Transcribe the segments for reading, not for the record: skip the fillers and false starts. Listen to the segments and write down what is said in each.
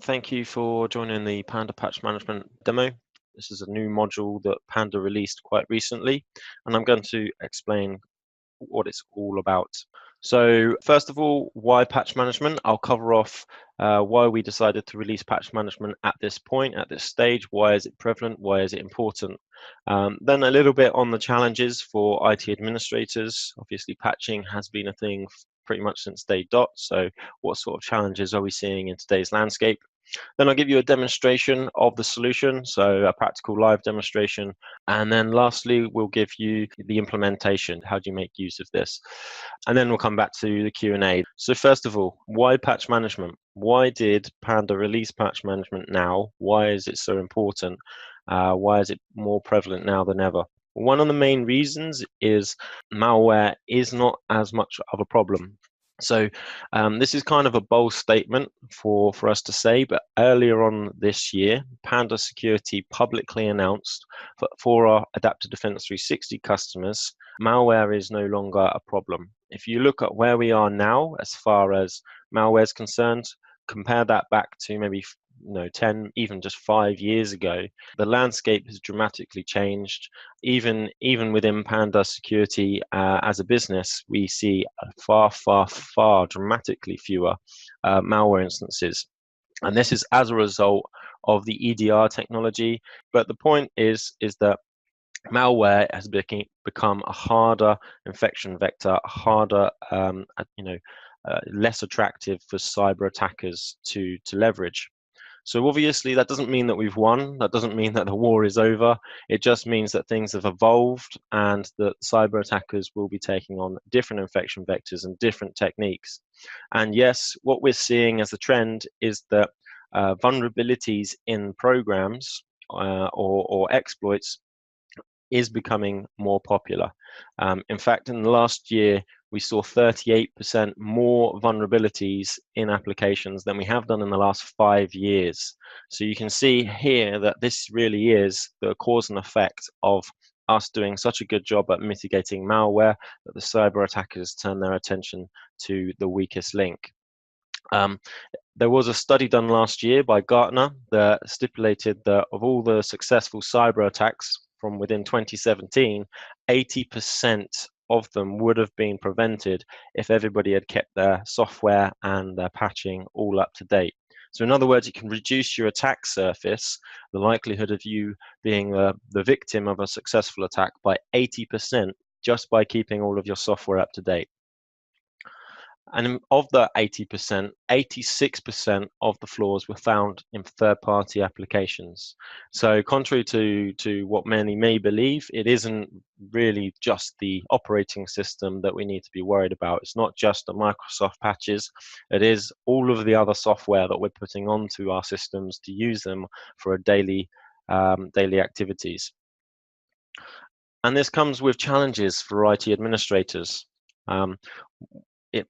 thank you for joining the Panda Patch Management demo. This is a new module that Panda released quite recently, and I'm going to explain what it's all about. So first of all, why patch management? I'll cover off why we decided to release patch management at this point, at this stage. Why is it prevalent? Why is it important? Then a little bit on the challenges for IT administrators. Obviously, patching has been a thing pretty much since day dot. So what sort of challenges are we seeing in today's landscape? Then I'll give you a demonstration of the solution, so a practical live demonstration. And then lastly, we'll give you the implementation. How do you make use of this? And then we'll come back to the Q&A. So first of all, why patch management? Why did Panda release patch management now? Why is it so important? Why is it more prevalent now than ever? One of the main reasons is malware is not as much of a problem. So this is kind of a bold statement for us to say, but earlier on this year, Panda Security publicly announced that for our Adaptive Defense 360 customers, malware is no longer a problem. If you look at where we are now as far as malware is concerned, compare that back to maybe 10, even just 5 years ago, the landscape has dramatically changed. Even within Panda Security as a business, we see far dramatically fewer malware instances. And this is as a result of the EDR technology. But the point is that malware has become a harder infection vector, a harder, less attractive for cyber attackers to leverage. So obviously that doesn't mean that we've won. That doesn't mean that the war is over. It just means that things have evolved and that cyber attackers will be taking on different infection vectors and different techniques. And yes, what we're seeing as a trend is that vulnerabilities in programs or exploits is becoming more popular. In fact, in the last year, we saw 38% more vulnerabilities in applications than we have done in the last 5 years. So you can see here that this really is the cause and effect of us doing such a good job at mitigating malware that the cyber attackers turn their attention to the weakest link. There was a study done last year by Gartner that stipulated that of all the successful cyber attacks from within 2017, 80% of them would have been prevented if everybody had kept their software and their patching all up to date. So in other words, you can reduce your attack surface, the likelihood of you being the victim of a successful attack, by 80% just by keeping all of your software up to date. And of the 80%, 86% of the flaws were found in third-party applications. So contrary to what many may believe, it isn't really just the operating system that we need to be worried about. It's not just the Microsoft patches. It is all of the other software that we're putting onto our systems to use them for a daily activities. And this comes with challenges for IT administrators.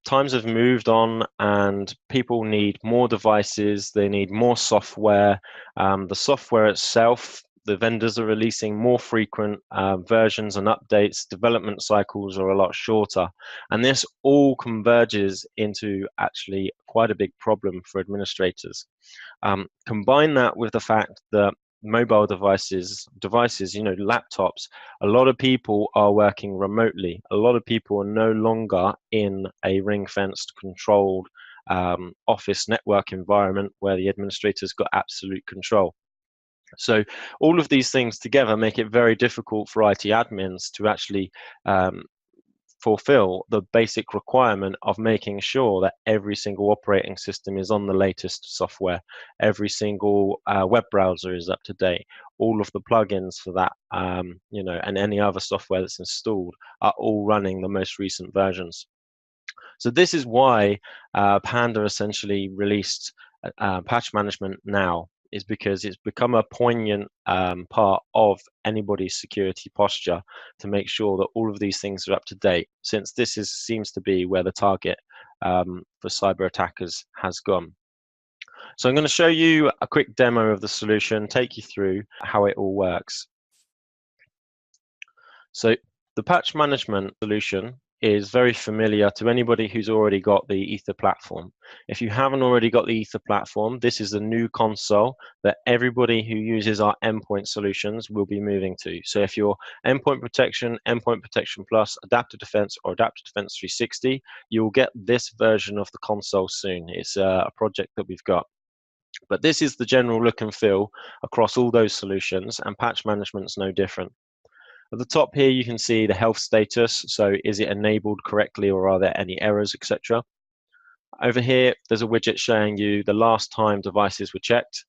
Times have moved on and people need more devices, they need more software. The software itself, the vendors are releasing more frequent versions and updates, development cycles are a lot shorter. And this all converges into actually quite a big problem for administrators. Combine that with the fact that mobile devices, laptops, a lot of people are working remotely. A lot of people are no longer in a ring-fenced, controlled office network environment where the administrator's got absolute control. So all of these things together make it very difficult for IT admins to actually fulfill the basic requirement of making sure that every single operating system is on the latest software, every single web browser is up to date, all of the plugins for that, and any other software that's installed are all running the most recent versions. So this is why Panda essentially released patch management now, is because it's become a poignant part of anybody's security posture to make sure that all of these things are up to date, since this seems to be where the target for cyber attackers has gone. So I'm going to show you a quick demo of the solution, take you through how it all works. So the patch management solution is very familiar to anybody who's already got the Aether platform. If you haven't already got the Aether platform, this is the new console that everybody who uses our endpoint solutions will be moving to. So if you're Endpoint Protection Plus, Adaptive Defense, or Adaptive Defense 360, you'll get this version of the console soon. It's a project that we've got. But this is the general look and feel across all those solutions, and patch management's no different. At the top here, you can see the health status. So is it enabled correctly, or are there any errors, etc. Over here, there's a widget showing you the last time devices were checked.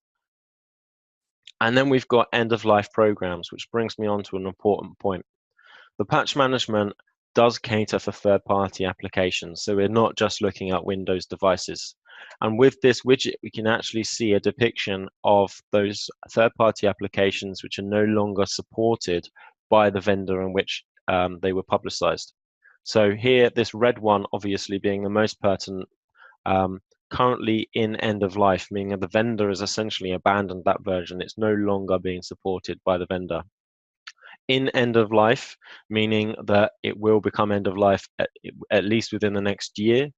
And then we've got end-of-life programs, which brings me on to an important point. The patch management does cater for third-party applications. So we're not just looking at Windows devices. And with this widget, we can actually see a depiction of those third-party applications which are no longer supported by the vendor in which they were publicized. So here, this red one obviously being the most pertinent, currently in end of life, meaning that the vendor has essentially abandoned that version. It's no longer being supported by the vendor. In end of life, meaning that it will become end of life at least within the next year,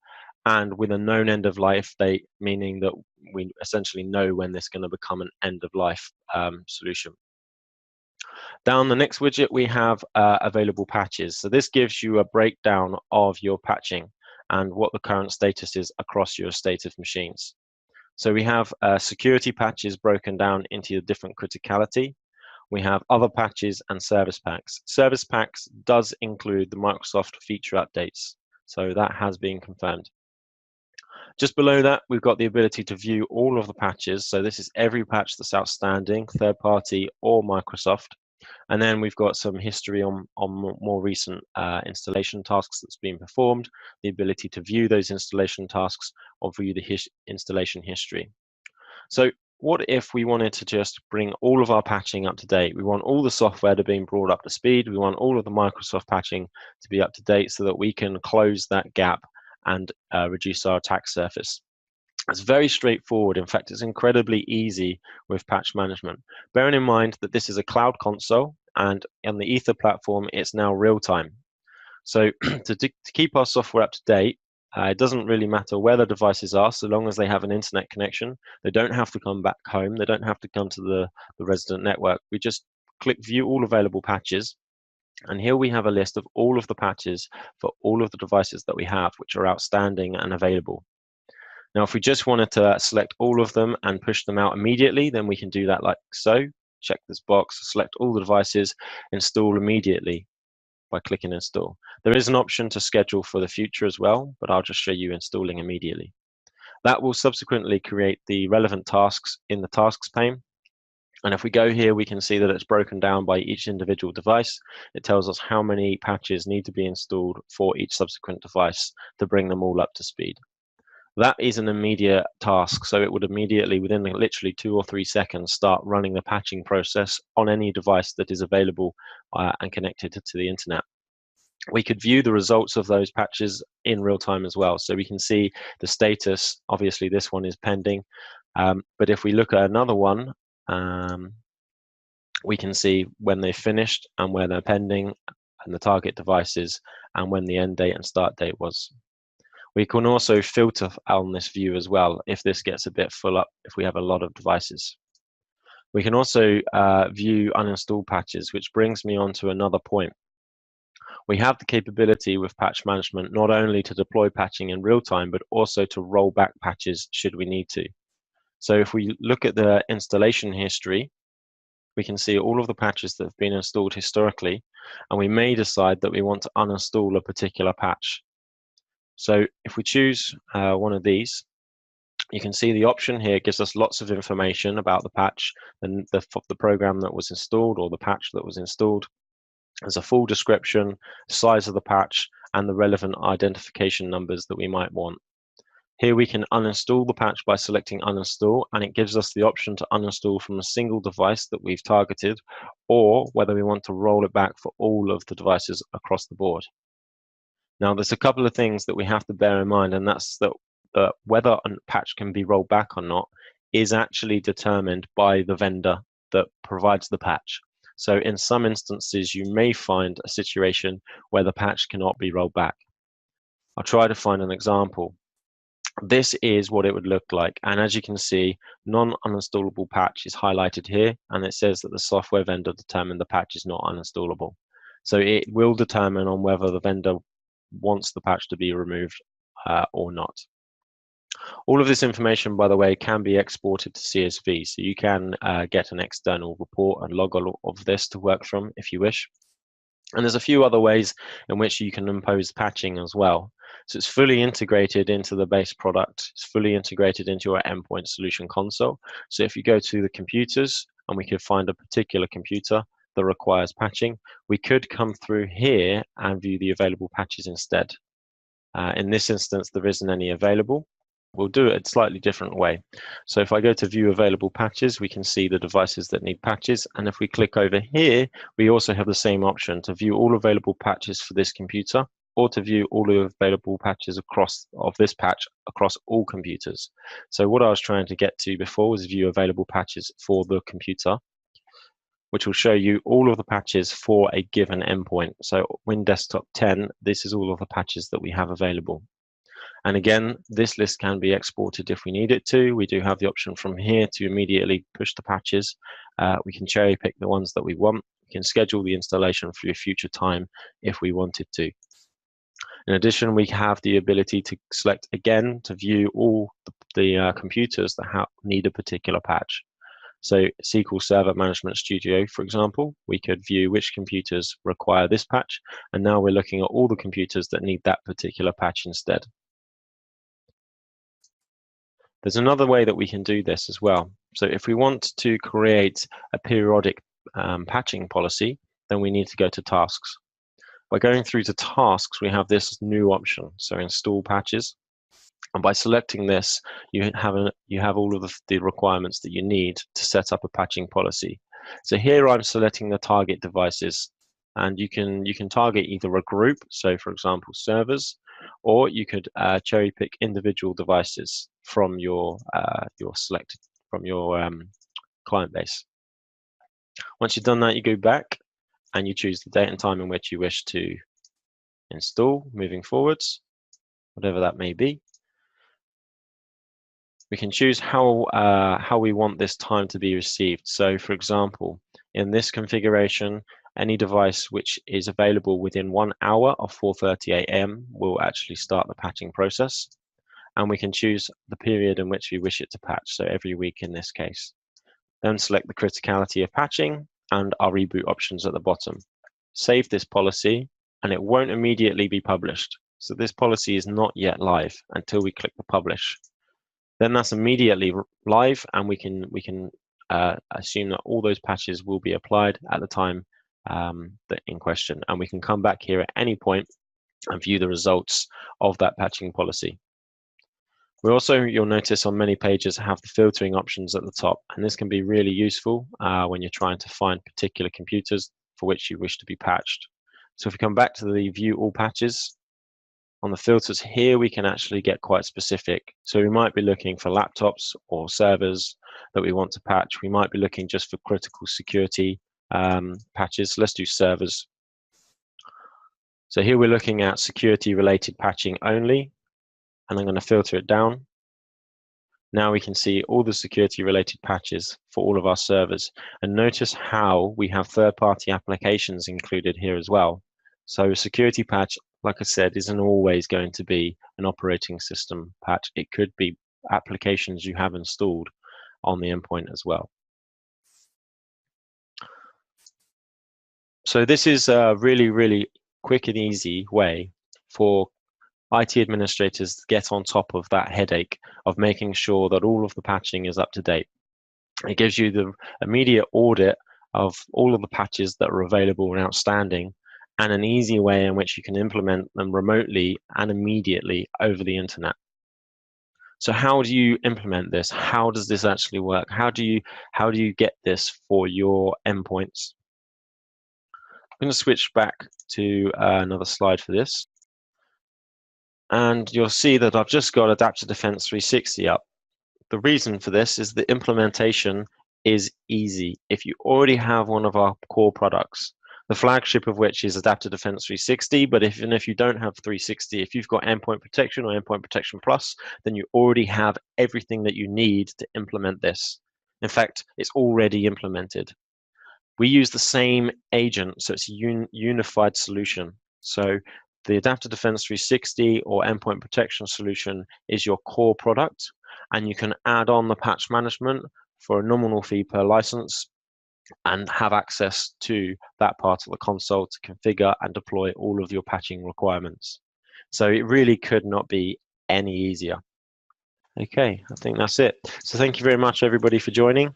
and with a known end of life date, meaning that we essentially know when this is going to become an end of life solution. Down the next widget, we have available patches. So this gives you a breakdown of your patching and what the current status is across your estate of machines. So we have security patches broken down into the different criticality. We have other patches and service packs. Service packs does include the Microsoft feature updates. So that has been confirmed. Just below that, we've got the ability to view all of the patches. So this is every patch that's outstanding, third party or Microsoft. And then we've got some history on more recent installation tasks that's been performed, the ability to view those installation tasks or view the installation history. So what if we wanted to just bring all of our patching up to date? We want all the software to be brought up to speed. We want all of the Microsoft patching to be up to date so that we can close that gap and reduce our attack surface. It's very straightforward. In fact, it's incredibly easy with patch management. Bearing in mind that this is a cloud console, and on the Aether platform, it's now real time. So to keep our software up to date, it doesn't really matter where the devices are, so long as they have an internet connection. They don't have to come back home. They don't have to come to the resident network. We just click view all available patches. And here we have a list of all of the patches for all of the devices that we have, which are outstanding and available. Now, if we just wanted to select all of them and push them out immediately, then we can do that like so. Check this box, select all the devices, install immediately by clicking install. There is an option to schedule for the future as well, but I'll just show you installing immediately. That will subsequently create the relevant tasks in the tasks pane. And if we go here, we can see that it's broken down by each individual device. It tells us how many patches need to be installed for each subsequent device to bring them all up to speed. That is an immediate task, so it would immediately, within literally 2 or 3 seconds, start running the patching process on any device that is available and connected to the internet. We could view the results of those patches in real time as well, so we can see the status. Obviously, this one is pending, but if we look at another one, we can see when they finished and where they're pending, and the target devices, and when the end date and start date was. We can also filter on this view as well if this gets a bit full up, if we have a lot of devices. We can also view uninstalled patches, which brings me on to another point. We have the capability with patch management not only to deploy patching in real time, but also to roll back patches should we need to. So if we look at the installation history, we can see all of the patches that have been installed historically, and we may decide that we want to uninstall a particular patch. So if we choose one of these, you can see the option here gives us lots of information about the patch and the program that was installed or the patch that was installed. There's a full description, size of the patch, and the relevant identification numbers that we might want. Here we can uninstall the patch by selecting uninstall, and it gives us the option to uninstall from a single device that we've targeted, or whether we want to roll it back for all of the devices across the board. Now, there's a couple of things that we have to bear in mind, and that's that whether a patch can be rolled back or not is actually determined by the vendor that provides the patch. So in some instances, you may find a situation where the patch cannot be rolled back. I'll try to find an example. This is what it would look like. And as you can see, non-uninstallable patch is highlighted here, and it says that the software vendor determined the patch is not uninstallable. So it will determine on whether the vendor wants the patch to be removed or not. All of this information, by the way, can be exported to CSV. So you can get an external report and log all of this to work from if you wish. And there's a few other ways in which you can impose patching as well. So it's fully integrated into the base product. It's fully integrated into your endpoint solution console. So if you go to the computers and we could find a particular computer that requires patching, we could come through here and view the available patches instead. In this instance, there isn't any available. We'll do it a slightly different way. So if I go to view available patches, we can see the devices that need patches. And if we click over here, we also have the same option to view all available patches for this computer, or to view all the available patches of this patch across all computers. So what I was trying to get to before was view available patches for the computer, which will show you all of the patches for a given endpoint. So Win Desktop 10, this is all of the patches that we have available. And again, this list can be exported if we need it to. We do have the option from here to immediately push the patches. We can cherry pick the ones that we want. We can schedule the installation for a future time if we wanted to. In addition, we have the ability to select again to view all the computers that need a particular patch. So SQL Server Management Studio, for example, we could view which computers require this patch. And now we're looking at all the computers that need that particular patch instead. There's another way that we can do this as well. So if we want to create a periodic patching policy, then we need to go to tasks. By going through to tasks, we have this new option, so install patches. And by selecting this, you have all of the requirements that you need to set up a patching policy. So here I'm selecting the target devices, and you can target either a group, so for example servers, or you could cherry pick individual devices from your client base. Once you've done that, you go back and you choose the date and time in which you wish to install moving forwards, whatever that may be. We can choose how we want this time to be received. So for example, in this configuration, any device which is available within 1 hour of 4:30 a.m. will actually start the patching process. And we can choose the period in which we wish it to patch, so every week in this case. Then select the criticality of patching and our reboot options at the bottom. Save this policy, and it won't immediately be published. So this policy is not yet live until we click the publish. Then that's immediately live, and we can assume that all those patches will be applied at the time in question. And we can come back here at any point and view the results of that patching policy. We also, you'll notice on many pages, have the filtering options at the top, and this can be really useful when you're trying to find particular computers for which you wish to be patched. So if we come back to the view all patches, on the filters here, we can actually get quite specific. So we might be looking for laptops or servers that we want to patch. We might be looking just for critical security patches. Let's do servers. So here we're looking at security related patching only, and I'm going to filter it down. Now we can see all the security related patches for all of our servers, and notice how we have third-party applications included here as well. So a security patch, like I said, isn't always going to be an operating system patch. It could be applications you have installed on the endpoint as well. So this is a really, really quick and easy way for IT administrators to get on top of that headache of making sure that all of the patching is up to date. It gives you the immediate audit of all of the patches that are available and outstanding, and an easy way in which you can implement them remotely and immediately over the internet. So how do you implement this? How does this actually work? How do you get this for your endpoints? I'm going to switch back to another slide for this. And you'll see that I've just got Adaptive Defense 360 up. The reason for this is the implementation is easy. If you already have one of our core products, the flagship of which is Adaptive Defense 360, but even if you don't have 360, if you've got Endpoint Protection or Endpoint Protection Plus, then you already have everything that you need to implement this. In fact, it's already implemented. We use the same agent, so it's a unified solution. So the Adaptive Defense 360 or Endpoint Protection solution is your core product, and you can add on the patch management for a nominal fee per license and have access to that part of the console to configure and deploy all of your patching requirements. So it really could not be any easier. Okay, I think that's it. So thank you very much, everybody, for joining.